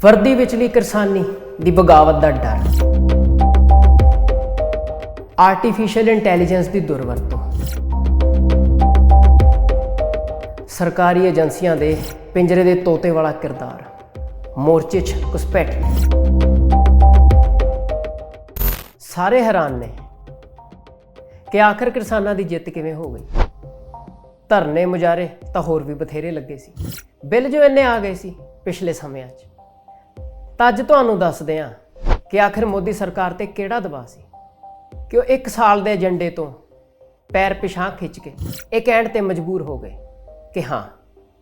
ਵਰਦੀ ਵਿਚਲੀ ਕਿਰਸਾਨੀ ਦੀ ਬਗਾਵਤ ਦਾ ਡਰ, ਆਰਟੀਫੀਸ਼ੀਅਲ ਇੰਟੈਲੀਜੈਂਸ ਦੀ ਦੁਰਵਰਤੋਂ, ਸਰਕਾਰੀ ਏਜੰਸੀਆਂ ਦੇ ਪਿੰਜਰੇ ਦੇ ਤੋਤੇ ਵਾਲਾ ਕਿਰਦਾਰ, ਮੋਰਚੇ 'ਚ ਘੁਸਪੈਠ। ਸਾਰੇ ਹੈਰਾਨ ਨੇ ਕਿ ਆਖਰ ਕਿਸਾਨਾਂ ਦੀ ਜਿੱਤ ਕਿਵੇਂ ਹੋ ਗਈ। ਧਰਨੇ ਮੁਜ਼ਾਹਰੇ ਤਾਂ ਹੋਰ ਵੀ ਬਥੇਰੇ ਲੱਗੇ ਸੀ, ਬਿੱਲ ਜੋ ਇੰਨੇ ਆ ਗਏ ਸੀ ਪਿਛਲੇ ਸਮਿਆਂ 'ਚ। ਤਾਂ ਅੱਜ ਤੁਹਾਨੂੰ ਦੱਸਦੇ ਹਾਂ ਕਿ ਆਖਰ ਮੋਦੀ ਸਰਕਾਰ 'ਤੇ ਕਿਹੜਾ ਦਬਾਅ ਸੀ ਕਿ ਉਹ 1 ਸਾਲ ਦੇ ਏਜੰਡੇ ਤੋਂ ਪੈਰ ਪਿਛਾਂਹ ਖਿੱਚ ਕੇ ਇਹ ਕਹਿਣ 'ਤੇ ਮਜਬੂਰ ਹੋ ਗਏ ਕਿ ਹਾਂ,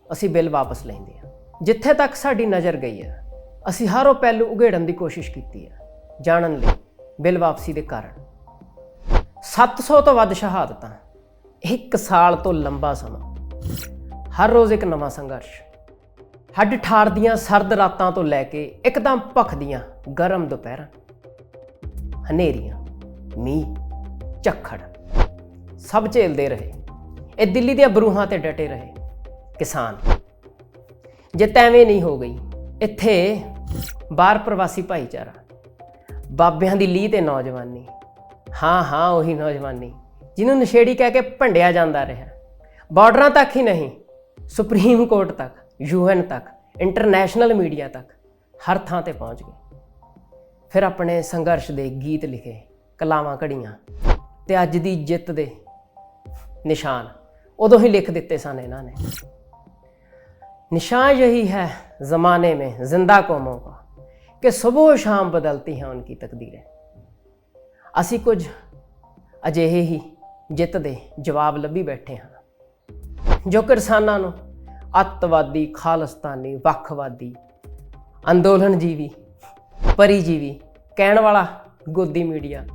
ਅਸੀਂ ਬਿੱਲ ਵਾਪਸ ਲੈਂਦੇ ਹਾਂ। ਜਿੱਥੇ ਤੱਕ ਸਾਡੀ ਨਜ਼ਰ ਗਈ ਹੈ, ਅਸੀਂ ਹਰ ਉਹ ਪਹਿਲੂ ਉਘੇੜਨ ਦੀ ਕੋਸ਼ਿਸ਼ ਕੀਤੀ ਹੈ ਜਾਣਨ ਲਈ ਬਿੱਲ ਵਾਪਸੀ ਦੇ ਕਾਰਨ। 700 ਤੋਂ ਵੱਧ ਸ਼ਹਾਦਤਾਂ, 1 ਸਾਲ ਤੋਂ ਲੰਬਾ ਸਮਾਂ, ਹਰ ਰੋਜ਼ ਇੱਕ ਨਵਾਂ ਸੰਘਰਸ਼, ਹੱਡ ਠਾਰਦੀਆਂ ਸਰਦ ਰਾਤਾਂ ਤੋਂ ਲੈ ਕੇ ਇੱਕਦਮ ਭਖਦੀਆਂ ਗਰਮ ਦੁਪਹਿਰਾਂ, ਹਨੇਰੀਆਂ, ਮੀਂਹ, ਝੱਖੜ, ਸਭ ਝੇਲਦੇ ਰਹੇ। ਇਹ ਦਿੱਲੀ ਦੀਆਂ ਬਰੂਹਾਂ ਤੇ ਡਟੇ ਰਹੇ ਕਿਸਾਨ। ਜੇ ਤੈਵੇਂ ਨਹੀਂ ਹੋ ਗਈ ਇੱਥੇ ਬਾਹਰ ਪ੍ਰਵਾਸੀ ਭਾਈਚਾਰਾ, ਬਾਬਿਆਂ ਦੀ ਲੀਹ ਤੇ ਨੌਜਵਾਨੀ, ਹਾਂ ਉਹੀ ਨੌਜਵਾਨੀ ਜਿਹਨੂੰ ਨਸ਼ੇੜੀ ਕਹਿ ਕੇ ਭੰਡਿਆ ਜਾਂਦਾ ਰਿਹਾ। ਬਾਰਡਰਾਂ ਤੱਕ ਹੀ ਨਹੀਂ, ਸੁਪਰੀਮ ਕੋਰਟ ਤੱਕ, UN ਤੱਕ, ਇੰਟਰਨੈਸ਼ਨਲ ਮੀਡੀਆ ਤੱਕ, ਹਰ ਥਾਂ ਤੇ ਪਹੁੰਚ ਗਏ। ਫਿਰ ਆਪਣੇ ਸੰਘਰਸ਼ ਦੇ ਗੀਤ ਲਿਖੇ, ਕਲਾਵਾਂ ਘੜੀਆਂ ਤੇ ਅੱਜ ਦੀ ਜਿੱਤ ਦੇ ਨਿਸ਼ਾਨ ਉਦੋਂ ਹੀ ਲਿਖ ਦਿੱਤੇ ਸਨ ਇਹਨਾਂ ਨੇ। निशान यही है ज़माने में जिंदा कौमों का कि सुबह शाम बदलती हैं उनकी तकदीरें। ਅਸੀਂ ਕੁਝ ਅਜਿਹੇ ਹੀ ਜਿੱਤ ਦੇ ਜਵਾਬ ਲੱਭੀ ਬੈਠੇ ਹਾਂ ਜੋ ਕਿਸਾਨਾਂ ਨੂੰ ਅੱਤਵਾਦੀ, ਖਾਲਿਸਤਾਨੀ, ਵੱਖਵਾਦੀ, ਅੰਦੋਲਨ ਜੀਵੀ, ਪਰੀਜੀਵੀ ਕਹਿਣ ਵਾਲਾ ਗੋਦੀ ਮੀਡੀਆ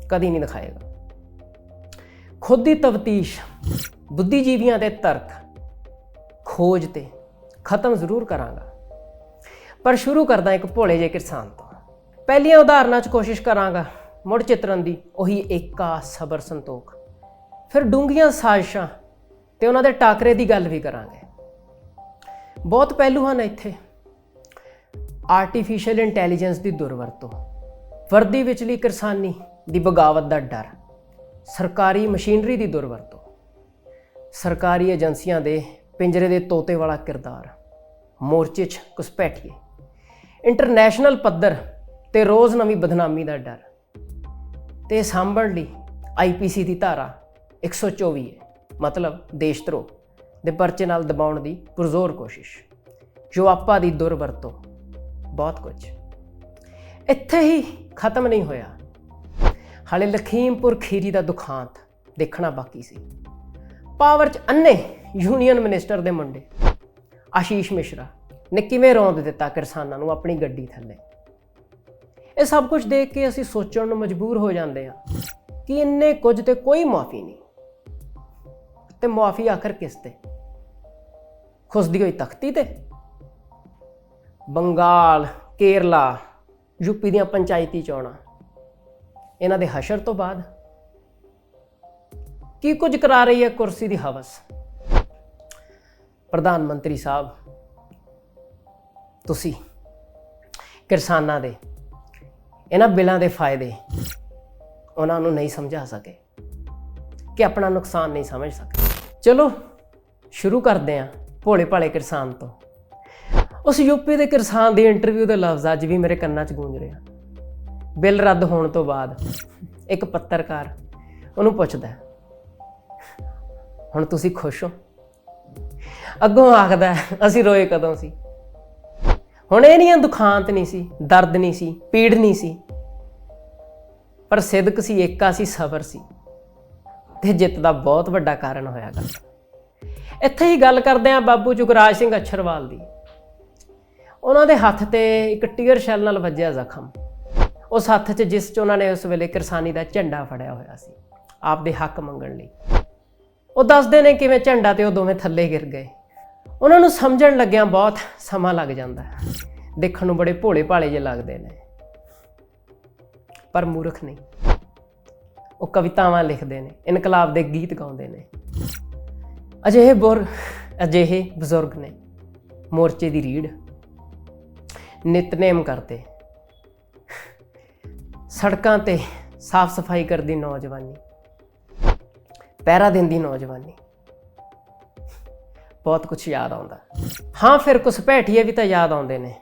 ਕਦੀ ਨਹੀਂ ਦਿਖਾਏਗਾ। ਖੁਦ ਦੀ ਤਫਤੀਸ਼, ਬੁੱਧੀਜੀਵੀਆਂ ਦੇ ਤਰਕ, ਖੋਜ ਤੇ ਖਤਮ ਜ਼ਰੂਰ ਕਰਾਂਗਾ, ਪਰ ਸ਼ੁਰੂ ਕਰਦਾ ਇੱਕ ਭੋਲੇ ਜਿਹੇ ਕਿਸਾਨ ਤੋਂ। ਪਹਿਲੀਆਂ ਉਦਾਹਰਨਾਂ 'ਚ ਕੋਸ਼ਿਸ਼ ਕਰਾਂਗਾ ਮੁੜ ਚਿਤਰਨ ਦੀ, ਉਹੀ ਏਕਾ, ਸਬਰ, ਸੰਤੋਖ। ਫਿਰ ਡੂੰਘੀਆਂ ਸਾਜ਼ਿਸ਼ਾਂ ਤੇ ਉਹਨਾਂ ਦੇ ਟਾਕਰੇ ਦੀ ਗੱਲ ਵੀ ਕਰਾਂਗੇ। ਬਹੁਤ ਪਹਿਲੂ ਹਨ ਇੱਥੇ। ਆਰਟੀਫੀਸ਼ੀਅਲ ਇੰਟੈਲੀਜੈਂਸ ਦੀ ਦੁਰਵਰਤੋਂ, ਵਰਦੀ ਵਿਚਲੀ ਕਿਰਸਾਨੀ ਦੀ ਬਗਾਵਤ ਦਾ ਡਰ, ਸਰਕਾਰੀ ਮਸ਼ੀਨਰੀ ਦੀ ਦੁਰਵਰਤੋਂ, ਸਰਕਾਰੀ ਏਜੰਸੀਆਂ ਦੇ ਪਿੰਜਰੇ ਦੇ ਤੋਤੇ ਵਾਲਾ ਕਿਰਦਾਰ, ਮੋਰਚੇ 'ਚ ਘੁਸਪੈਠੀਏ, ਇੰਟਰਨੈਸ਼ਨਲ ਪੱਧਰ ਤੇ ਰੋਜ਼ ਨਵੀਂ ਬਦਨਾਮੀ ਦਾ ਡਰ, ਤੇ ਸਾਂਭਣ ਲਈ IPC ਦੀ ਧਾਰਾ 124 ਹੈ, ਮਤਲਬ ਦੇਸ਼ ਧਰੋਹ ਦੇ ਪਰਚੇ ਨਾਲ ਦਬਾਉਣ ਦੀ ਪੁਰਜ਼ੋਰ ਕੋਸ਼ਿਸ਼, ਜੋ ਆਪਾ ਦੀ ਦੁਰਵਰਤੋਂ, ਬਹੁਤ ਕੁਝ। ਇੱਥੇ ਹੀ ਖਤਮ ਨਹੀਂ ਹੋਇਆ, ਹਾਲੇ ਲਖੀਮਪੁਰ ਖੀਰੀ ਦਾ ਦੁਖਾਂਤ ਦੇਖਣਾ ਬਾਕੀ ਸੀ। ਪਾਵਰ 'ਚ ਅੰਨੇ ਯੂਨੀਅਨ ਮਿਨਿਸਟਰ ਦੇ ਮੁੰਡੇ ਆਸ਼ੀਸ਼ ਮਿਸ਼ਰਾ ਨੇ ਕਿਵੇਂ ਰੋਂਦ ਦਿੱਤਾ ਕਿਸਾਨਾਂ ਨੂੰ ਆਪਣੀ ਗੱਡੀ ਥੱਲੇ। ਇਹ ਸਭ ਕੁਝ ਦੇਖ ਕੇ ਅਸੀਂ ਸੋਚਣ ਨੂੰ ਮਜਬੂਰ ਹੋ ਜਾਂਦੇ ਹਾਂ ਕਿ ਇੰਨੇ ਕੁਝ ਤੇ ਕੋਈ ਮੁਆਫੀ ਨਹੀਂ। ਤੇ ਮੁਆਫੀ ਆਖਰ ਕਿਸ ਤੇ? ਖੁਸਦੀ ਹੋਈ ਤਖਤੀ ਤੇ? ਬੰਗਾਲ, ਕੇਰਲਾ, ਯੂਪੀ ਦੀਆਂ ਪੰਚਾਇਤੀ ਚੋਣਾਂ, ਇਹਨਾਂ ਦੇ ਹਸ਼ਰ ਤੋਂ ਬਾਅਦ ਕੀ ਕੁਝ ਕਰਾ ਰਹੀ ਹੈ ਕੁਰਸੀ ਦੀ ਹਵਸ? ਪ੍ਰਧਾਨ ਮੰਤਰੀ ਸਾਹਿਬ, ਤੁਸੀਂ ਕਿਸਾਨਾਂ ਦੇ ਇਹਨਾਂ ਬਿੱਲਾਂ ਦੇ ਫਾਇਦੇ ਉਹਨਾਂ ਨੂੰ ਨਹੀਂ ਸਮਝਾ ਸਕੇ ਕਿ ਆਪਣਾ ਨੁਕਸਾਨ ਨਹੀਂ ਸਮਝ ਸਕੇ। ਚਲੋ ਸ਼ੁਰੂ ਕਰਦੇ ਹਾਂ ਭੋਲੇ ਭਾਲੇ ਕਿਸਾਨ ਤੋਂ। ਉਸ ਯੂਪੀ ਦੇ ਕਿਸਾਨ ਦੀ ਇੰਟਰਵਿਊ ਦੇ ਲਫ਼ਜ਼ ਅੱਜ ਵੀ ਮੇਰੇ ਕੰਨਾਂ 'ਚ ਗੂੰਜ ਰਿਹਾ। ਬਿੱਲ ਰੱਦ ਹੋਣ ਤੋਂ ਬਾਅਦ ਇੱਕ ਪੱਤਰਕਾਰ ਉਹਨੂੰ ਪੁੱਛਦਾ, ਹੁਣ ਤੁਸੀਂ ਖੁਸ਼ ਹੋ? ਅੱਗੋਂ ਆਖਦਾ, ਅਸੀਂ ਰੋਏ ਕਦੋਂ ਸੀ। ਹੁਣ ਇਹ ਨਹੀਂ ਦੁਖਾਂਤ ਨਹੀਂ ਸੀ, ਦਰਦ ਨਹੀਂ ਸੀ, ਪੀੜ ਨਹੀਂ ਸੀ, ਪਰ ਸਿਦਕ ਸੀ, ਏਕਾ ਸੀ, ਸਬਰ ਸੀ, ਤੇ ਜਿੱਤ ਦਾ ਬਹੁਤ ਵੱਡਾ ਕਾਰਨ ਹੋਇਆ ਗੱਲ। ਇੱਥੇ ਹੀ ਗੱਲ ਕਰਦੇ ਹਾਂ ਬਾਬੂ ਜੁਗਰਾਜ ਸਿੰਘ ਅਛਰਵਾਲ ਦੀ। ਉਹਨਾਂ ਦੇ ਹੱਥ ਤੇ ਇੱਕ ਟੀਅਰ ਸ਼ੈਲ ਨਾਲ ਵੱਜਿਆ ਜ਼ਖਮ, ਉਸ ਹੱਥ 'ਚ ਜਿਸ 'ਚ ਉਹਨਾਂ ਨੇ ਉਸ ਵੇਲੇ ਕਿਰਸਾਨੀ ਦਾ ਝੰਡਾ ਫੜਿਆ ਹੋਇਆ ਸੀ ਆਪਦੇ ਹੱਕ ਮੰਗਣ ਲਈ। ਉਹ ਦੱਸਦੇ ਨੇ ਕਿਵੇਂ ਝੰਡਾ ਤੇ ਉਹ ਦੋਵੇਂ ਥੱਲੇ ਗਿਰ ਗਏ। ਉਹਨਾਂ ਨੂੰ ਸਮਝਣ ਲੱਗਿਆਂ ਬਹੁਤ ਸਮਾਂ ਲੱਗ ਜਾਂਦਾ, ਦੇਖਣ ਨੂੰ ਬੜੇ ਭੋਲੇ ਭਾਲੇ ਜਿਹੇ ਲੱਗਦੇ ਨੇ, ਪਰ ਮੂਰਖ ਨਹੀਂ। ਉਹ ਕਵਿਤਾਵਾਂ ਲਿਖਦੇ ਨੇ, ਇਨਕਲਾਬ ਦੇ ਗੀਤ ਗਾਉਂਦੇ ਨੇ। ਅਜਿਹੇ ਬਜ਼ੁਰਗ ਨੇ ਮੋਰਚੇ ਦੀ ਰੀੜ, ਨਿਤਨੇਮ ਕਰਦੇ, ਸੜਕਾਂ ਤੇ ਸਾਫ਼ ਸਫਾਈ ਕਰਦੀ ਨੌਜਵਾਨੀ, ਪਹਿਰਾ ਦਿੰਦੀ ਨੌਜਵਾਨੀ, ਬਹੁਤ ਕੁਝ ਯਾਦ ਆਉਂਦਾ। ਹਾਂ, ਫਿਰ ਘੁਸਪੈਠੀਏ ਵੀ ਤਾਂ ਯਾਦ ਆਉਂਦੇ ਨੇ।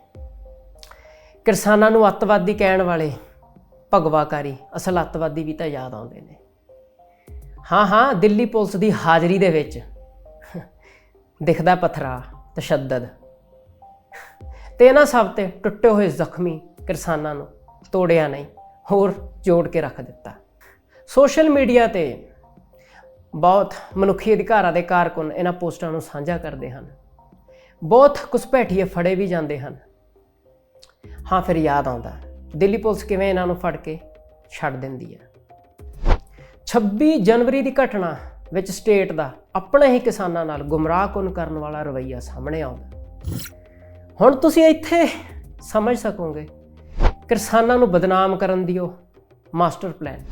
ਕਿਸਾਨਾਂ ਨੂੰ ਅੱਤਵਾਦੀ ਕਹਿਣ ਵਾਲੇ ਭਗਵਾਕਾਰੀ ਅਸਲ ਅੱਤਵਾਦੀ ਵੀ ਤਾਂ ਯਾਦ ਆਉਂਦੇ ਨੇ। ਹਾਂ, ਦਿੱਲੀ ਪੁਲਿਸ ਦੀ ਹਾਜ਼ਰੀ ਦੇ ਵਿੱਚ ਦਿਖਦਾ ਪਥਰਾ, ਤਸ਼ੱਦਦ ਤੇ ਇਹਨਾਂ ਸਭ ਤੇ ਟੁੱਟੇ ਹੋਏ ਜ਼ਖਮੀ ਕਿਸਾਨਾਂ ਨੂੰ ਤੋੜਿਆ ਨਹੀਂ, ਹੋਰ ਜੋੜ ਕੇ ਰੱਖ ਦਿੱਤਾ। ਸੋਸ਼ਲ ਮੀਡੀਆ ਤੇ ਬਹੁਤ ਮਨੁੱਖੀ ਅਧਿਕਾਰਾਂ ਦੇ ਕਾਰਕੁਨ ਇਹਨਾਂ ਪੋਸਟਾਂ ਨੂੰ ਸਾਂਝਾ ਕਰਦੇ ਹਨ। ਬਹੁਤ ਘੁਸਪੈਠੀਏ ਫੜੇ ਵੀ ਜਾਂਦੇ ਹਨ। ਹਾਂ, ਫਿਰ ਯਾਦ ਆਉਂਦਾ ਦਿੱਲੀ ਪੁਲਿਸ ਕਿਵੇਂ ਇਹਨਾਂ ਨੂੰ ਫੜ ਕੇ ਛੱਡ ਦਿੰਦੀ ਹੈ। 26 ਜਨਵਰੀ ਦੀ ਘਟਨਾ ਵਿੱਚ ਸਟੇਟ ਦਾ ਆਪਣੇ ਹੀ ਕਿਸਾਨਾਂ ਨਾਲ ਗੁੰਮਰਾਹਕੁਨ ਕਰਨ ਵਾਲਾ ਰਵੱਈਆ ਸਾਹਮਣੇ ਆਉਂਦਾ। ਹੁਣ ਤੁਸੀਂ ਇੱਥੇ ਸਮਝ ਸਕੋਗੇ ਕਿਸਾਨਾਂ ਨੂੰ ਬਦਨਾਮ ਕਰਨ ਦੀ ਉਹ ਮਾਸਟਰ ਪਲਾਨ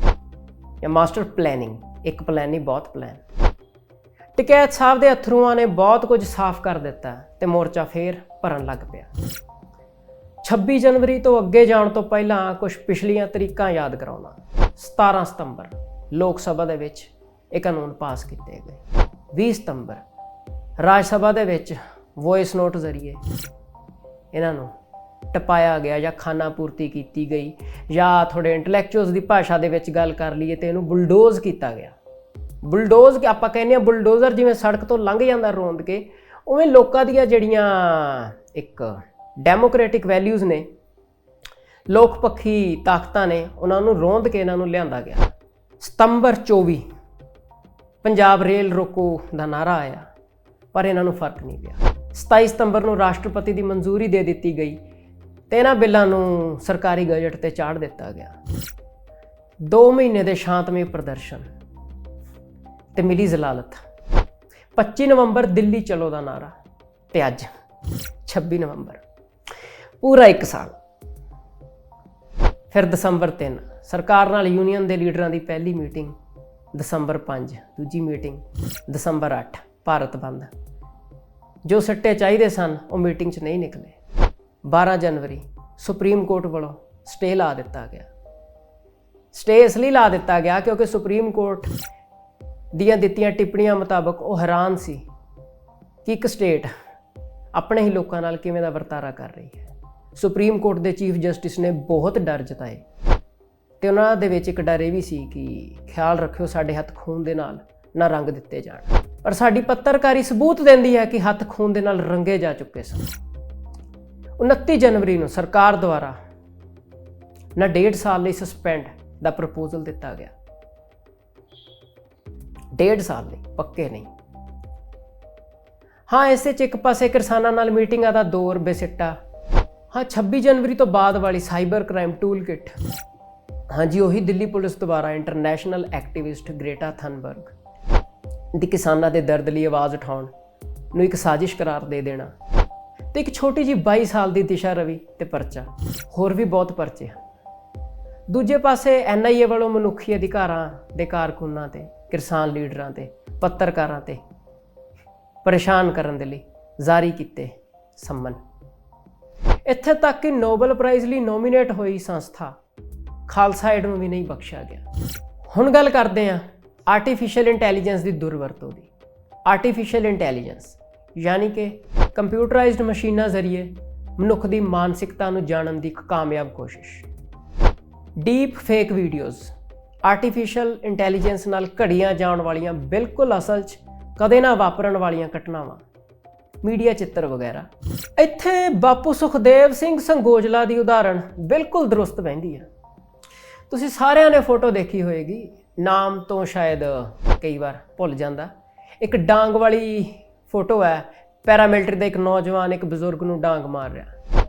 ਜਾਂ ਮਾਸਟਰ ਪਲੈਨਿੰਗ, ਇੱਕ ਪਲਾਨ ਨਹੀਂ ਬਹੁਤ ਪਲਾਨ। ਟਕੈਤ ਸਾਹਿਬ ਦੇ ਅਥਰੂਆਂ ਨੇ ਬਹੁਤ ਕੁਝ ਸਾਫ਼ ਕਰ ਦਿੱਤਾ ਤੇ ਮੋਰਚਾ ਫੇਰ ਭਰਨ ਲੱਗ ਪਿਆ। 26 ਜਨਵਰੀ ਤੋਂ ਅੱਗੇ ਜਾਣ ਤੋਂ ਪਹਿਲਾਂ ਕੁਝ ਪਿਛਲੀਆਂ ਤਰੀਕਾਂ ਯਾਦ ਕਰਾਉਣਾ। 17 ਸਤੰਬਰ ਲੋਕ ਸਭਾ ਦੇ ਵਿੱਚ ਇਹ ਕਾਨੂੰਨ ਪਾਸ ਕੀਤੇ ਗਏ। 20 ਸਤੰਬਰ ਰਾਜ ਸਭਾ ਦੇ ਵਿੱਚ ਵੌਇਸ ਨੋਟ ਜ਼ਰੀਏ ਇਹਨਾਂ ਨੂੰ ਟਪਾਇਆ ਗਿਆ ਜਾਂ ਖਾਨਾ ਪੂਰਤੀ ਕੀਤੀ ਗਈ, ਜਾਂ ਥੋੜੇ ਇੰਟੈਲੈਕਚੁਅਲਸ ਦੀ ਭਾਸ਼ਾ ਦੇ ਵਿੱਚ ਗੱਲ ਕਰ ਲਈਏ ਤੇ ਇਹਨੂੰ ਬੁਲਡੋਜ਼ ਕੀਤਾ ਗਿਆ। ਬੁਲਡੋਜ਼ ਕਿ ਆਪਾਂ ਕਹਿੰਦੇ ਹਾਂ ਬੁਲਡੋਜ਼ਰ ਜਿਵੇਂ ਸੜਕ ਤੋਂ ਲੰਘ ਜਾਂਦਾ ਰੋਂਦ ਕੇ, ਉਵੇਂ ਲੋਕਾਂ ਦੀਆਂ ਜਿਹੜੀਆਂ ਇੱਕ ਡੈਮੋਕ੍ਰੈਟਿਕ ਵੈਲਿਊਜ਼ ਨੇ, ਲੋਕ ਪੱਖੀ ਤਾਕਤਾਂ ਨੇ, ਉਹਨਾਂ ਨੂੰ ਰੋਂਦ ਕੇ ਇਹਨਾਂ ਨੂੰ ਲਿਆਂਦਾ ਗਿਆ। ਸਤੰਬਰ 24 ਪੰਜਾਬ ਰੇਲ ਰੋਕੋ ਦਾ ਨਾਰਾ ਆਇਆ, ਪਰ ਇਹਨਾਂ ਨੂੰ ਫਰਕ ਨਹੀਂ ਪਿਆ। 27 ਸਤੰਬਰ ਨੂੰ ਰਾਸ਼ਟਰਪਤੀ ਦੀ ਮਨਜ਼ੂਰੀ ਦੇ ਦਿੱਤੀ ਗਈ ਤੇ ਇਹਨਾਂ ਬਿੱਲਾਂ ਨੂੰ ਸਰਕਾਰੀ ਗਜ਼ਟ ਤੇ ਚਾੜ ਦਿੱਤਾ ਗਿਆ। 2 ਮਹੀਨੇ ਦੇ ਸ਼ਾਂਤਮਈ ਪ੍ਰਦਰਸ਼ਨ ਤੇ ਮਿਲੀ ਜ਼ਲਾਲਤ। 25 ਨਵੰਬਰ ਦਿੱਲੀ ਚਲੋ ਦਾ ਨਾਰਾ ਤੇ ਅੱਜ 26 ਨਵੰਬਰ, ਪੂਰਾ 1 ਸਾਲ। ਫਿਰ ਦਸੰਬਰ 3 ਸਰਕਾਰ ਨਾਲ ਯੂਨੀਅਨ ਦੇ ਲੀਡਰਾਂ ਦੀ ਪਹਿਲੀ ਮੀਟਿੰਗ, ਦਸੰਬਰ 5 ਦੂਜੀ ਮੀਟਿੰਗ, ਦਸੰਬਰ 8 ਭਾਰਤ ਬੰਦ। ਜੋ ਸਿੱਟੇ ਚਾਹੀਦੇ ਸਨ ਉਹ ਮੀਟਿੰਗ 'ਚ ਨਹੀਂ ਨਿਕਲੇ। 12 ਜਨਵਰੀ ਸੁਪਰੀਮ ਕੋਰਟ ਵੱਲੋਂ ਸਟੇ ਲਾ ਦਿੱਤਾ ਗਿਆ। ਸਟੇ ਇਸ ਲਈ ਲਾ ਦਿੱਤਾ ਗਿਆ ਕਿਉਂਕਿ ਸੁਪਰੀਮ ਕੋਰਟ ਦੀਆਂ ਦਿੱਤੀਆਂ ਟਿੱਪਣੀਆਂ ਮੁਤਾਬਕ ਉਹ ਹੈਰਾਨ ਸੀ ਕਿ ਇੱਕ ਸਟੇਟ ਆਪਣੇ ਹੀ ਲੋਕਾਂ ਨਾਲ ਕਿਵੇਂ ਦਾ ਵਰਤਾਰਾ ਕਰ ਰਹੀ ਹੈ। ਸੁਪਰੀਮ ਕੋਰਟ ਦੇ ਚੀਫ ਜਸਟਿਸ ਨੇ ਬਹੁਤ ਡਰ ਜਤਾਏ ਤੇ ਉਹਨਾਂ ਦੇ ਵਿੱਚ ਇੱਕ ਡਰ ਇਹ ਵੀ ਸੀ ਕਿ ਖਿਆਲ ਰੱਖਿਓ ਸਾਡੇ ਹੱਥ ਖੂਨ ਦੇ ਨਾਲ ਨਾ ਰੰਗ ਦਿੱਤੇ ਜਾਣ। ਪਰ ਸਾਡੀ ਪੱਤਰਕਾਰੀ ਸਬੂਤ ਦਿੰਦੀ ਹੈ ਕਿ ਹੱਥ ਖੂਨ ਦੇ ਨਾਲ ਰੰਗੇ ਜਾ ਚੁੱਕੇ ਸਨ। 29 ਜਨਵਰੀ ਨੂੰ ਸਰਕਾਰ ਦੁਆਰਾ ਨਾ 1.5 ਸਾਲ ਲਈ ਸਸਪੈਂਡ ਦਾ ਪ੍ਰਪੋਜ਼ਲ ਦਿੱਤਾ ਗਿਆ। 1.5 ਸਾਲ ਲਈ, ਪੱਕੇ ਨਹੀਂ। ਹਾਂ, ਇਸੇ 'ਚ ਇੱਕ ਪਾਸੇ ਕਿਸਾਨਾਂ ਨਾਲ ਮੀਟਿੰਗਾਂ ਦਾ ਦੌਰ ਬੇਸਿੱਟਾ। ਹਾਂ, 26 ਜਨਵਰੀ ਤੋਂ ਬਾਅਦ ਵਾਲੀ ਸਾਈਬਰ ਕ੍ਰਾਈਮ ਟੂਲ ਕਿਟ। ਹਾਂਜੀ, ਉਹੀ ਦਿੱਲੀ ਪੁਲਿਸ ਦੁਆਰਾ ਇੰਟਰਨੈਸ਼ਨਲ ਐਕਟਿਵਿਸਟ ਗ੍ਰੇਟਾ ਥਨਬਰਗ ਦੀ ਕਿਸਾਨਾਂ ਦੇ ਦਰਦ ਲਈ ਆਵਾਜ਼ ਉਠਾਉਣ ਨੂੰ ਇੱਕ ਸਾਜ਼ਿਸ਼ ਕਰਾਰ ਦੇ ਦੇਣਾ, ਤੇ ਇੱਕ ਛੋਟੀ ਜਿਹੀ 22 ਸਾਲ ਦੀ ਦਿਸ਼ਾ ਰਵੀ ਤੇ ਪਰਚਾ। ਹੋਰ ਵੀ ਬਹੁਤ ਪਰਚੇ ਹਨ। ਦੂਜੇ ਪਾਸੇ NIA ਵੱਲੋਂ ਮਨੁੱਖੀ ਅਧਿਕਾਰਾਂ ਦੇ ਕਾਰਕੁਨਾਂ ਤੇ, ਕਿਸਾਨ ਲੀਡਰਾਂ ਤੇ, ਪੱਤਰਕਾਰਾਂ ਤੇ ਪਰੇਸ਼ਾਨ ਕਰਨ ਦੇ ਲਈ ਜਾਰੀ ਕੀਤੇ ਸੰਮਨ। ਇੱਥੇ ਤੱਕ ਕਿ ਨੋਬਲ ਪ੍ਰਾਈਜ਼ ਲਈ ਨੋਮੀਨੇਟ ਹੋਈ ਸੰਸਥਾ ਖਾਲਸਾ ਏਡ ਨੂੰ ਵੀ ਨਹੀਂ ਬਖਸ਼ਿਆ ਗਿਆ। ਹੁਣ ਗੱਲ ਕਰਦੇ ਹਾਂ ਆਰਟੀਫਿਸ਼ੀਅਲ ਇੰਟੈਲੀਜੈਂਸ ਦੀ ਦੁਰਵਰਤੋਂ ਦੀ। ਆਰਟੀਫਿਸ਼ੀਅਲ ਇੰਟੈਲੀਜੈਂਸ ਯਾਨੀ ਕਿ ਕੰਪਿਊਟਰਾਈਜ਼ਡ ਮਸ਼ੀਨਾਂ ਜ਼ਰੀਏ ਮਨੁੱਖ ਦੀ ਮਾਨਸਿਕਤਾ ਨੂੰ ਜਾਣਨ ਦੀ ਇੱਕ ਕਾਮਯਾਬ ਕੋਸ਼ਿਸ਼। Deep fake videos, artificial intelligence ਨਾਲ ਘੜੀਆਂ ਜਾਣ ਵਾਲੀਆਂ ਬਿਲਕੁਲ ਅਸਲ 'ਚ ਕਦੇ ਨਾ ਵਾਪਰਨ ਵਾਲੀਆਂ ਘਟਨਾਵਾਂ, ਮੀਡੀਆ ਚਿੱਤਰ ਵਗੈਰਾ। ਇੱਥੇ ਬਾਪੂ ਸੁਖਦੇਵ ਸਿੰਘ ਸੰਗੋਜਲਾ ਦੀ ਉਦਾਹਰਣ ਬਿਲਕੁਲ ਦਰੁਸਤ ਬਹਿੰਦੀ ਹੈ। ਤੁਸੀਂ ਸਾਰਿਆਂ ਨੇ ਫੋਟੋ ਦੇਖੀ ਹੋਏਗੀ, ਨਾਮ ਤੋਂ ਸ਼ਾਇਦ ਕਈ ਵਾਰ ਭੁੱਲ ਜਾਂਦਾ। ਇੱਕ ਡਾਂਗ ਵਾਲੀ ਫੋਟੋ ਹੈ, ਪੈਰਾਮਿਲਟਰੀ ਦਾ ਇੱਕ ਨੌਜਵਾਨ ਇੱਕ ਬਜ਼ੁਰਗ ਨੂੰ ਡਾਂਗ ਮਾਰ ਰਿਹਾ।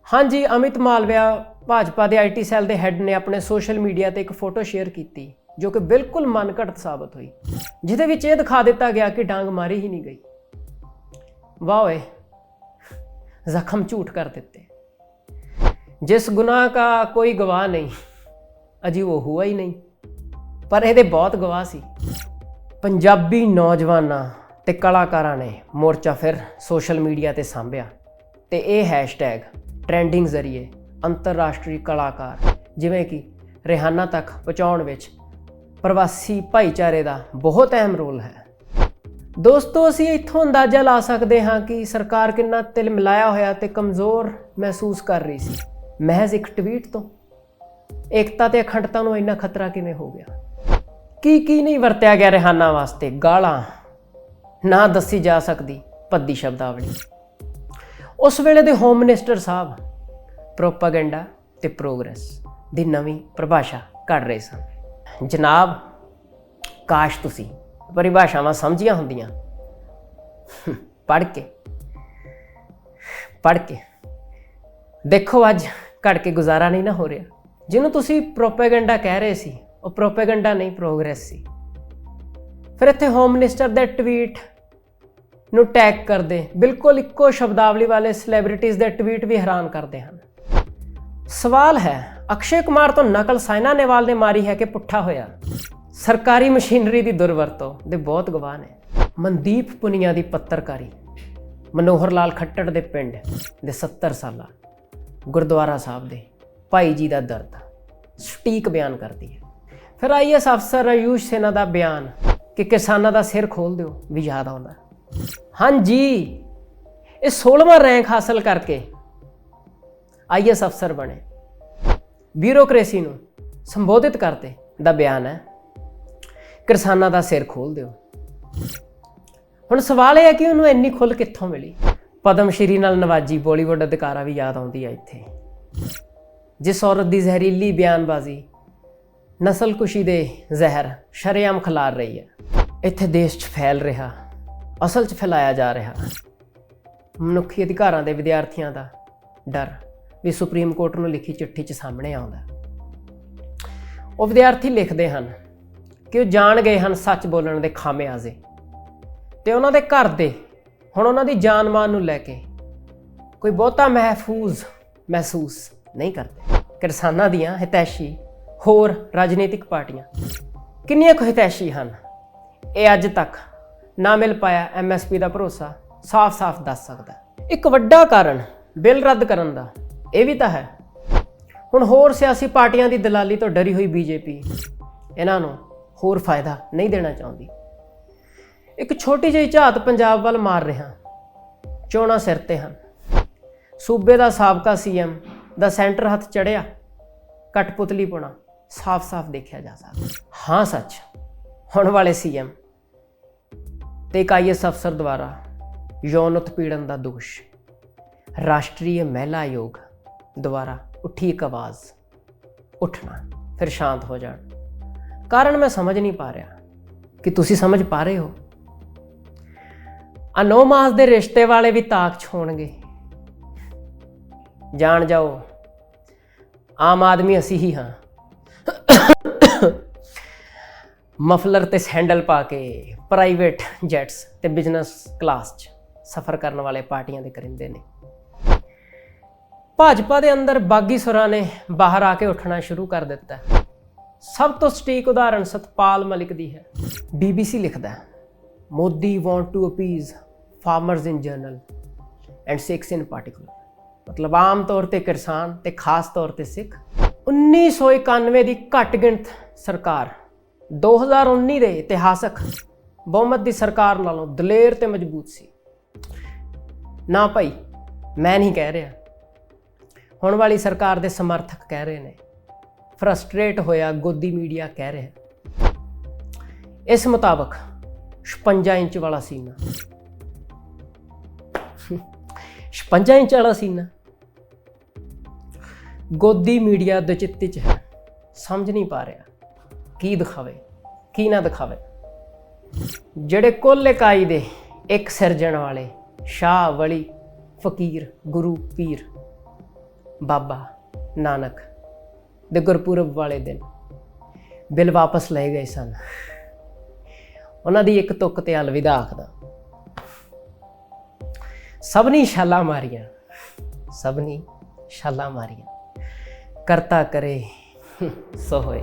ਹਾਂਜੀ, ਅਮਿਤ ਮਾਲਵਿਆ ਭਾਜਪਾ ਦੇ IT ਸੈੱਲ ਦੇ ਹੈੱਡ ਨੇ ਆਪਣੇ ਸੋਸ਼ਲ ਮੀਡੀਆ ਤੇ ਇੱਕ ਫੋਟੋ ਸ਼ੇਅਰ ਕੀਤੀ ਜੋ ਕਿ ਬਿਲਕੁਲ ਮਨ ਘੜਤ ਸਾਬਤ ਹੋਈ, ਜਿਹਦੇ ਵਿੱਚ ਇਹ ਦਿਖਾ ਦਿੱਤਾ ਗਿਆ ਕਿ ਡਾਂਗ ਮਾਰੀ ਹੀ ਨਹੀਂ ਗਈ। ਵਾਹ ਓਏ, ਜ਼ਖਮ ਝੂਠ ਕਰ ਦਿੱਤੇ। ਜਿਸ ਗੁਨਾਹ का कोई गवाह नहीं, अजी वो हुआ ही नहीं, पर ਇਹਦੇ ਬਹੁਤ ਗਵਾਹ ਸੀ। ਪੰਜਾਬੀ ਨੌਜਵਾਨਾਂ ਤੇ ਕਲਾਕਾਰਾਂ ਨੇ ਮੋਰਚਾ ਫਿਰ ਸੋਸ਼ਲ ਮੀਡੀਆ ਤੇ ਸਾਂਭਿਆ ਤੇ ਇਹ ਹੈਸ਼ਟੈਗ ਟ੍ਰੈਂਡਿੰਗ ਜ਼ਰੀਏ ਅੰਤਰਰਾਸ਼ਟਰੀ ਕਲਾਕਾਰ ਜਿਵੇਂ ਕਿ ਰਿਹਾਨਾ ਤੱਕ ਪਹੁੰਚਾਉਣ ਵਿੱਚ ਪ੍ਰਵਾਸੀ ਭਾਈਚਾਰੇ ਦਾ ਬਹੁਤ ਅਹਿਮ ਰੋਲ ਹੈ। ਦੋਸਤੋ, ਅਸੀਂ ਇੱਥੋਂ ਅੰਦਾਜ਼ਾ ਲਾ ਸਕਦੇ ਹਾਂ ਕਿ ਸਰਕਾਰ ਕਿੰਨਾ ਤਿਲ ਮਿਲਾਇਆ ਹੋਇਆ ਤੇ ਕਮਜ਼ੋਰ ਮਹਿਸੂਸ ਕਰ ਰਹੀ ਸੀ। ਮਹਿਜ਼ ਇੱਕ ਟਵੀਟ ਤੋਂ ਏਕਤਾ ਤੇ ਅਖੰਡਤਾ ਨੂੰ ਇੰਨਾ ਖਤਰਾ ਕਿਵੇਂ ਹੋ ਗਿਆ? ਕੀ ਨਹੀਂ ਵਰਤਿਆ ਗਿਆ ਰਿਹਾਨਾ ਵਾਸਤੇ? ਗਾਲਾਂ ਨਾ ਦੱਸੀ ਜਾ ਸਕਦੀ ਭੱਦੀ ਸ਼ਬਦਾਵਲੀ। ਉਸ ਵੇਲੇ ਦੇ ਹੋਮ ਮਿਨਿਸਟਰ ਸਾਹਿਬ ਪ੍ਰੋਪਾਗੈਂਡਾ ਤੇ ਪ੍ਰੋਗਰੈਸ ਦੀ ਨਵੀਂ ਪਰਿਭਾਸ਼ਾ ਕੱਢ ਰਹੇ ਸਨ। ਜਨਾਬ, ਕਾਸ਼ ਤੁਸੀਂ ਪਰਿਭਾਸ਼ਾਵਾਂ ਸਮਝੀਆਂ ਹੁੰਦੀਆਂ। ਪੜ੍ਹ ਕੇ ਦੇਖੋ, ਅੱਜ ਘੜ ਕੇ ਗੁਜ਼ਾਰਾ ਨਹੀਂ ਨਾ ਹੋ ਰਿਹਾ। ਜਿਹਨੂੰ ਤੁਸੀਂ ਪ੍ਰੋਪੇਗੈਂਡਾ ਕਹਿ ਰਹੇ ਸੀ, ਉਹ ਪ੍ਰੋਪੇਗੈਂਡਾ ਨਹੀਂ, ਪ੍ਰੋਗਰੈਸ ਸੀ। ਫਿਰ ਇੱਥੇ ਹੋਮ ਮਿਨਿਸਟਰ ਦੇ ਟਵੀਟ ਨੂੰ ਟੈਗ ਕਰਦੇ ਬਿਲਕੁਲ ਇੱਕੋ ਸ਼ਬਦਾਵਲੀ ਵਾਲੇ ਸੈਲੀਬ੍ਰਿਟੀਜ਼ ਦੇ ਟਵੀਟ ਵੀ ਹੈਰਾਨ ਕਰਦੇ ਹਨ। ਸਵਾਲ ਹੈ, ਅਕਸ਼ੇ ਕੁਮਾਰ ਤੋਂ ਨਕਲ ਸਾਇਨਾ ਨੇਹਵਾਲ ਨੇ ਮਾਰੀ ਹੈ ਕਿ ਪੁੱਠਾ ਹੋਇਆ? ਸਰਕਾਰੀ ਮਸ਼ੀਨਰੀ ਦੀ ਦੁਰਵਰਤੋਂ ਦੇ ਬਹੁਤ ਗਵਾਹ ਨੇ। ਮਨਦੀਪ ਪੁਨੀਆ ਦੀ ਪੱਤਰਕਾਰੀ ਮਨੋਹਰ ਲਾਲ ਖੱਟੜ ਦੇ ਪਿੰਡ ਦੇ 70 ਸਾਲਾ ਗੁਰਦੁਆਰਾ ਸਾਹਿਬ ਦੇ ਭਾਈ ਜੀ ਦਾ ਦਰਦ ਸਟੀਕ ਬਿਆਨ ਕਰਦੀ ਹੈ। ਫਿਰ IAS ਅਫਸਰ ਆਯੂਸ਼ ਸੈਨਾ ਦਾ ਬਿਆਨ ਕਿ ਕਿਸਾਨਾਂ ਦਾ ਸਿਰ ਖੋਲ ਦਿਓ ਵੀ ਯਾਦ ਆਉਂਦਾ। ਹਾਂਜੀ, ਇਹ 16ਵਾਂ ਰੈਂਕ ਹਾਸਲ ਕਰਕੇ IAS ਅਫਸਰ ਬਣੇ, ਬਿਊਰੋਕ੍ਰੇਸੀ ਨੂੰ ਸੰਬੋਧਿਤ ਕਰਦੇ ਦਾ ਬਿਆਨ ਹੈ ਕਿਸਾਨਾਂ ਦਾ ਸਿਰ ਖੋਲ ਦਿਓ। ਹੁਣ ਸਵਾਲ ਇਹ ਹੈ ਕਿ ਉਹਨੂੰ ਇੰਨੀ ਖੁੱਲ੍ਹ ਕਿੱਥੋਂ ਮਿਲੀ? ਪਦਮ ਸ਼੍ਰੀ ਨਾਲ ਨਵਾਜੀ ਬਾਲੀਵੁੱਡ ਅਧਿਕਾਰਾ ਵੀ ਯਾਦ ਆਉਂਦੀ ਹੈ ਇੱਥੇ। ਜਿਸ ਔਰਤ ਦੀ ਜ਼ਹਿਰੀਲੀ ਬਿਆਨਬਾਜ਼ੀ ਨਸਲਕੁਸ਼ੀ ਦੇ ਜ਼ਹਿਰ ਸ਼ਰੇਆਮ ਖਿਲਾਰ ਰਹੀ ਹੈ, ਇੱਥੇ ਦੇਸ਼ 'ਚ ਫੈਲ ਰਿਹਾ, ਅਸਲ 'ਚ ਫੈਲਾਇਆ ਜਾ ਰਿਹਾ ਮਨੁੱਖੀ ਅਧਿਕਾਰਾਂ ਦੇ ਵਿਦਿਆਰਥੀਆਂ ਦਾ ਡਰ ਵੀ ਸੁਪਰੀਮ ਕੋਰਟ ਨੂੰ ਲਿਖੀ ਚਿੱਠੀ 'ਚ ਸਾਹਮਣੇ ਆਉਂਦਾ। ਉਹ ਵਿਦਿਆਰਥੀ ਲਿਖਦੇ ਹਨ ਕਿ ਉਹ ਜਾਣ ਗਏ ਹਨ ਸੱਚ ਬੋਲਣ ਦੇ ਖਾਮਿਆਜ਼ੇ, ਤੇ ਉਹਨਾਂ ਦੇ ਘਰ ਦੇ ਹੁਣ ਉਹਨਾਂ ਦੀ ਜਾਨ ਮਾਲ ਨੂੰ ਲੈ ਕੇ ਕੋਈ ਬਹੁਤਾ ਮਹਿਸੂਸ ਨਹੀਂ ਕਰਦੇ। ਕਿਸਾਨਾਂ ਦੀਆਂ ਹਿਤੈਸ਼ੀ ਹੋਰ ਰਾਜਨੀਤਿਕ ਪਾਰਟੀਆਂ ਕਿੰਨੀਆਂ ਕੁ ਹਿਤੈਸ਼ੀ ਹਨ, ਇਹ ਅੱਜ ਤੱਕ ਨਾ ਮਿਲ ਪਾਇਆ MSP ਦਾ ਭਰੋਸਾ ਸਾਫ਼-ਸਾਫ਼ ਦੱਸ ਸਕਦਾ। ਇੱਕ ਵੱਡਾ ਕਾਰਨ ਬਿੱਲ ਰੱਦ ਕਰਨ ਦਾ ਇਹ ਵੀ ਤਾਂ ਹੈ। ਹੁਣ ਹੋਰ ਸਿਆਸੀ ਪਾਰਟੀਆਂ ਦੀ ਦਲਾਲੀ ਤੋਂ ਡਰੀ ਹੋਈ BJP ਇਹਨਾਂ ਨੂੰ ਹੋਰ ਫਾਇਦਾ ਨਹੀਂ ਦੇਣਾ ਚਾਹੁੰਦੀ। ਇੱਕ ਛੋਟੀ ਜਿਹੀ ਝਾਤ ਪੰਜਾਬ ਵੱਲ ਮਾਰ ਰਿਹਾ, ਚੋਣਾਂ ਸਿਰ ਤੇ ਹਨ। ਸੂਬੇ ਦਾ ਸਾਬਕਾ CM ਦਾ ਸੈਂਟਰ ਹੱਥ ਚੜਿਆ ਕਠਪੁਤਲੀ ਪੁਣਾ ਸਾਫ਼-ਸਾਫ਼ ਦੇਖਿਆ ਜਾ ਸਕਦਾ। ਹਾਂ ਸੱਚ, ਹੁਣ ਵਾਲੇ CM ਤੇ ਇੱਕ IAS ਅਫਸਰ ਦੁਆਰਾ ਯੌਨ ਉਤਪੀੜਨ ਦਾ ਦੋਸ਼, ਰਾਸ਼ਟਰੀ ਮਹਿਲਾ ਆਯੋਗ ਦੁਆਰਾ ਉੱਠੀ ਇੱਕ ਆਵਾਜ਼ ਉੱਠਣਾ ਫਿਰ ਸ਼ਾਂਤ ਹੋ ਜਾਣ। ਕਾਰਨ ਮੈਂ ਸਮਝ ਨਹੀਂ ਪਾ ਰਿਹਾ ਕਿ ਤੁਸੀਂ ਸਮਝ ਪਾ ਰਹੇ ਹੋ? 9 ਮਾਸ ਦੇ ਰਿਸ਼ਤੇ ਵਾਲੇ ਵੀ ਤਾਕ 'ਚ ਹੋਣਗੇ। ਜਾਣ ਜਾਓ, ਆਮ ਆਦਮੀ ਅਸੀਂ ਹੀ ਹਾਂ। ਮਫਲਰ ਤੇ ਸੈਂਡਲ ਪਾ ਕੇ ਪ੍ਰਾਈਵੇਟ ਜੈਟਸ ਤੇ ਬਿਜ਼ਨਸ ਕਲਾਸ 'ਚ ਸਫ਼ਰ ਕਰਨ ਵਾਲੇ ਪਾਰਟੀਆਂ ਦੇ ਕਰਿੰਦੇ ਨੇ। ਭਾਜਪਾ ਦੇ ਅੰਦਰ ਬਾਗੀ ਸੁਰਾਂ ਨੇ ਬਾਹਰ ਆ ਕੇ ਉੱਠਣਾ ਸ਼ੁਰੂ ਕਰ ਦਿੱਤਾ। ਸਭ ਤੋਂ ਸਟੀਕ ਉਦਾਹਰਣ ਸਤਪਾਲ ਮਲਿਕ ਦੀ ਹੈ। BBC ਲਿਖਦਾ, Modi want to appease farmers in general and Sikhs in particular. ਮਤਲਬ ਆਮ ਤੌਰ ਤੇ ਕਿਸਾਨ ਤੇ ਖਾਸ ਤੌਰ ਤੇ ਸਿੱਖ। 1991 ਦੀ ਘੱਟ ਗਿਣਤ ਸਰਕਾਰ 2019 ਦੇ ਇਤਿਹਾਸਕ ਬਹੁਮਤ ਦੀ ਸਰਕਾਰ ਨਾਲੋਂ ਦਲੇਰ ਤੇ ਮਜ਼ਬੂਤ ਸੀ। ਨਾ ਭਾਈ, ਮੈਂ ਨਹੀਂ ਕਹਿ ਰਿਹਾ, ਹੁਣ ਵਾਲੀ ਸਰਕਾਰ ਦੇ ਸਮਰਥਕ ਕਹਿ ਰਹੇ ਨੇ। ਫਰਸਟ੍ਰੇਟ ਹੋਇਆ ਗੋਦੀ ਮੀਡੀਆ ਕਹਿ ਰਿਹਾ। ਇਸ ਮੁਤਾਬਕ 56 ਇੰਚ ਵਾਲਾ ਸੀਨਾ 56 ਇੰਚ ਵਾਲਾ ਸੀਨਾ ਗੋਦੀ ਮੀਡੀਆ ਦੁਚਿੱਤੀ 'ਚ ਹੈ। ਸਮਝ ਨਹੀਂ ਪਾ ਰਿਹਾ ਕੀ ਦਿਖਾਵੇ ਕੀ ਨਾ ਦਿਖਾਵੇ। ਜਿਹੜੇ ਕੁੱਲ ਇਕਾਈ ਦੇ ਇੱਕ ਸਿਰਜਣ ਵਾਲੇ ਸ਼ਾਹ ਵਲੀ ਫਕੀਰ ਗੁਰੂ ਪੀਰ ਬਾਬਾ ਨਾਨਕ ਦੇ ਗੁਰਪੁਰਬ ਵਾਲੇ ਦਿਨ ਬਿੱਲ ਵਾਪਸ ਲਏ ਗਏ ਸਨ, ਉਹਨਾਂ ਦੀ ਇੱਕ ਤੁੱਕ ਤੇ ਅਲਵਿਦਾ ਆਖਦਾ। ਸਭਨੀ ਛਾਲਾਂ ਮਾਰੀਆਂ ਕਰਤਾ ਕਰੇ ਸੋ ਹੋਏ।